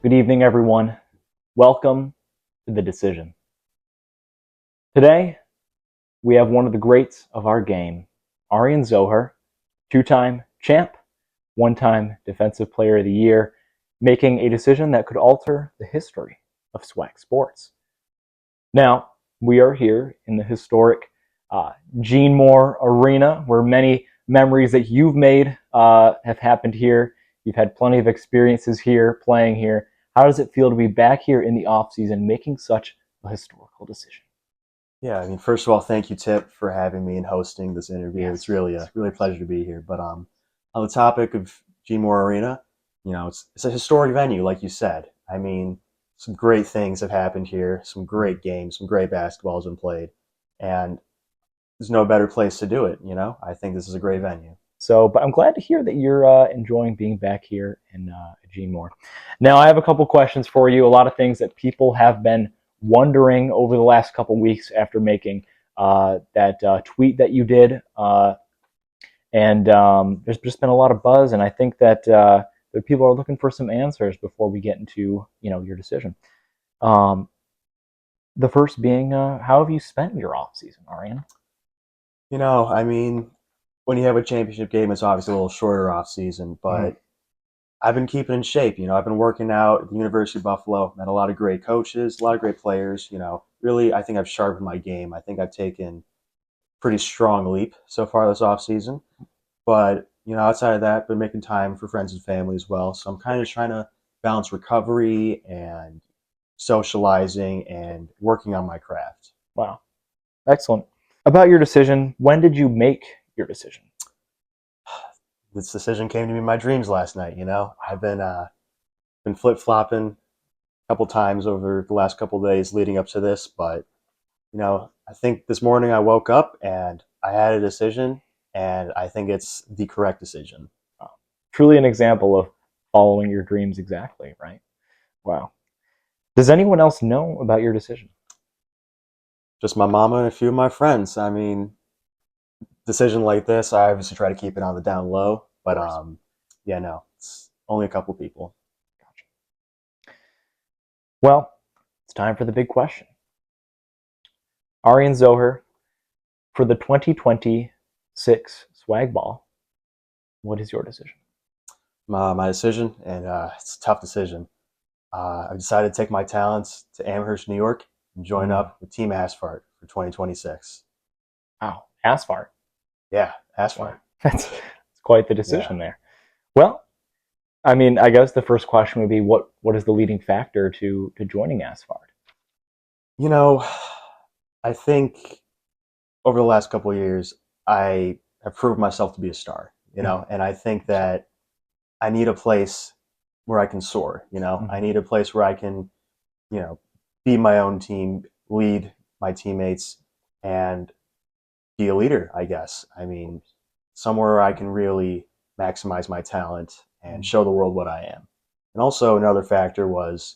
Good evening, everyone. Welcome to The Decision. Today, we have one of the greats of our game, Arian Zoher, two-time champ, one-time Defensive Player of the Year, making a decision that could alter the history of SWAC sports. Now, we are here in the historic Gene Moore Arena, where many memories that you've made have happened here. You've had plenty of experiences here, playing here. How does it feel to be back here in the offseason making such a historical decision? Yeah, I mean, first of all, thank you, Tip, for having me and hosting this interview. Yes. It's really a pleasure to be here. But on the topic of G Moore Arena, it's a historic venue, like you said. I mean, some great things have happened here, some great games, some great basketball has been played, and there's no better place to do it. I think this is a great venue. But I'm glad to hear that you're enjoying being back here in Gene Moore. Now, I have a couple questions for you. A lot of things that people have been wondering over the last couple weeks after making that tweet that you did, and there's just been a lot of buzz, and I think that the people are looking for some answers before we get into your decision. The first being, how have you spent your off season, Arian? I mean, when you have a championship game, it's obviously a little shorter off season, but I've been keeping in shape. I've been working out at the University of Buffalo, met a lot of great coaches, a lot of great players. Really, I think I've sharpened my game. I think I've taken a pretty strong leap so far this off season. But, outside of that, been making time for friends and family as well. So I'm kind of trying to balance recovery and socializing and working on my craft. Wow, excellent. About your decision, when did you make your decision? This decision came to me in my dreams last night. I've been flip flopping a couple times over the last couple of days leading up to this, but I think this morning I woke up and I had a decision, and I think it's the correct decision. Wow. Truly an example of following your dreams exactly, right? Wow. Does anyone else know about your decision? Just my mama and a few of my friends. I mean, decision like this, I obviously try to keep it on the down low, but yeah, no, it's only a couple people. Gotcha. Well, it's time for the big question. Arian Zoher, for the 2026 Swag Ball, what is your decision? My decision, and it's a tough decision. I've decided to take my talents to Amherst, New York, and join up with Team Asphalt for 2026. Wow, Asphalt. Yeah, Asphalt. Wow. That's quite the decision there. Well, I mean, I guess the first question would be, what is the leading factor to joining Asphalt? I think over the last couple of years, I have proved myself to be a star, and I think that I need a place where I can soar, I need a place where I can, be my own team, lead my teammates, and be a leader, I guess. I mean, somewhere where I can really maximize my talent and show the world what I am. And also another factor was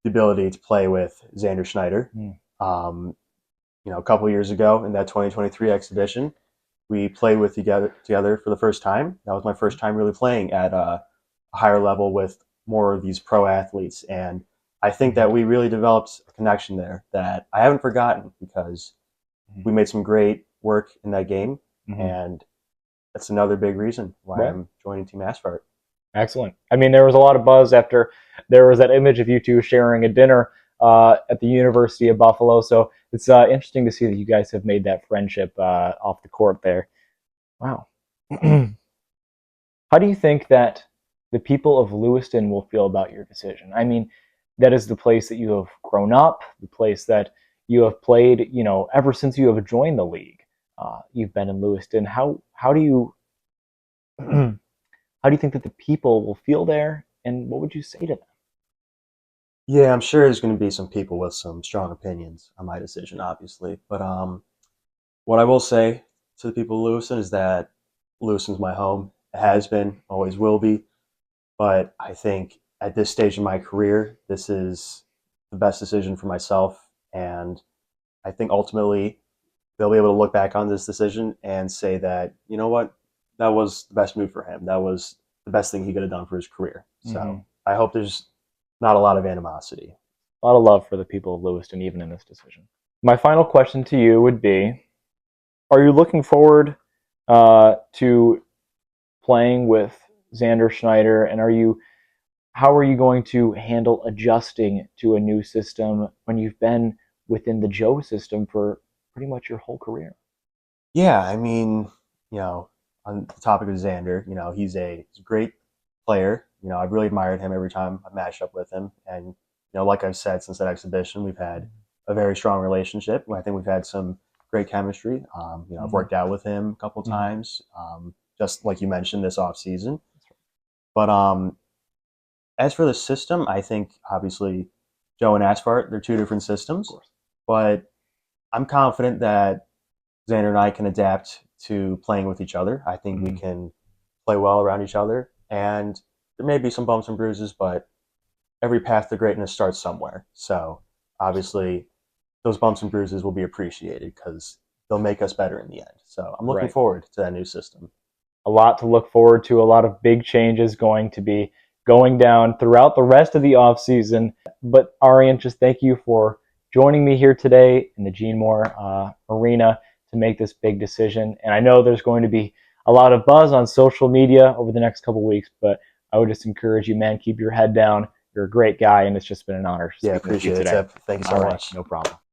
the ability to play with Xander Schneider. A couple of years ago in that 2023 exhibition, we played with together for the first time. That was my first time really playing at a higher level with more of these pro athletes. And I think that we really developed a connection there that I haven't forgotten, because we made some great work in that game. And that's another big reason why I'm joining Team Asphalt. Excellent. I mean, there was a lot of buzz after there was that image of you two sharing a dinner at the University of Buffalo. So it's interesting to see that you guys have made that friendship off the court there. Wow. How do you think that the people of Lewiston will feel about your decision? I mean, that is the place that you have grown up, the place that you have played, ever since you have joined the league. You've been in Lewiston. How do you how do you think that the people will feel there, and what would you say to them? Yeah, I'm sure there's going to be some people with some strong opinions on my decision, obviously. But what I will say to the people of Lewiston is that Lewiston's my home. It has been, always will be. But I think at this stage in my career, this is the best decision for myself. And I think ultimately they'll be able to look back on this decision and say that, you know what, that was the best move for him. That was the best thing he could have done for his career. So I hope there's not a lot of animosity. A lot of love for the people of Lewiston, even in this decision. My final question to you would be, are you looking forward to playing with Xander Schneider, and how are you going to handle adjusting to a new system when you've been within the Joe system for pretty much your whole career? Yeah, I mean, on the topic of Xander, he's a great player. I've really admired him every time I've matched up with him, and like I've said since that exhibition, we've had a very strong relationship. I think we've had some great chemistry. I've worked out with him a couple times, just like you mentioned this off season. But as for the system, I think obviously Joe and Asphalt, they're two different systems, but I'm confident that Xander and I can adapt to playing with each other. I think we can play well around each other, and there may be some bumps and bruises, but every path to greatness starts somewhere. So obviously, those bumps and bruises will be appreciated because they'll make us better in the end. So I'm looking forward to that new system. A lot to look forward to, a lot of big changes going to be going down throughout the rest of the off season. But Arian, just thank you for joining me here today in the Gene Moore arena to make this big decision. And I know there's going to be a lot of buzz on social media over the next couple of weeks, but I would just encourage you, man, keep your head down. You're a great guy, and it's just been an honor Yeah, speaking with you appreciate it, today. Tip. Thank you so much. No problem.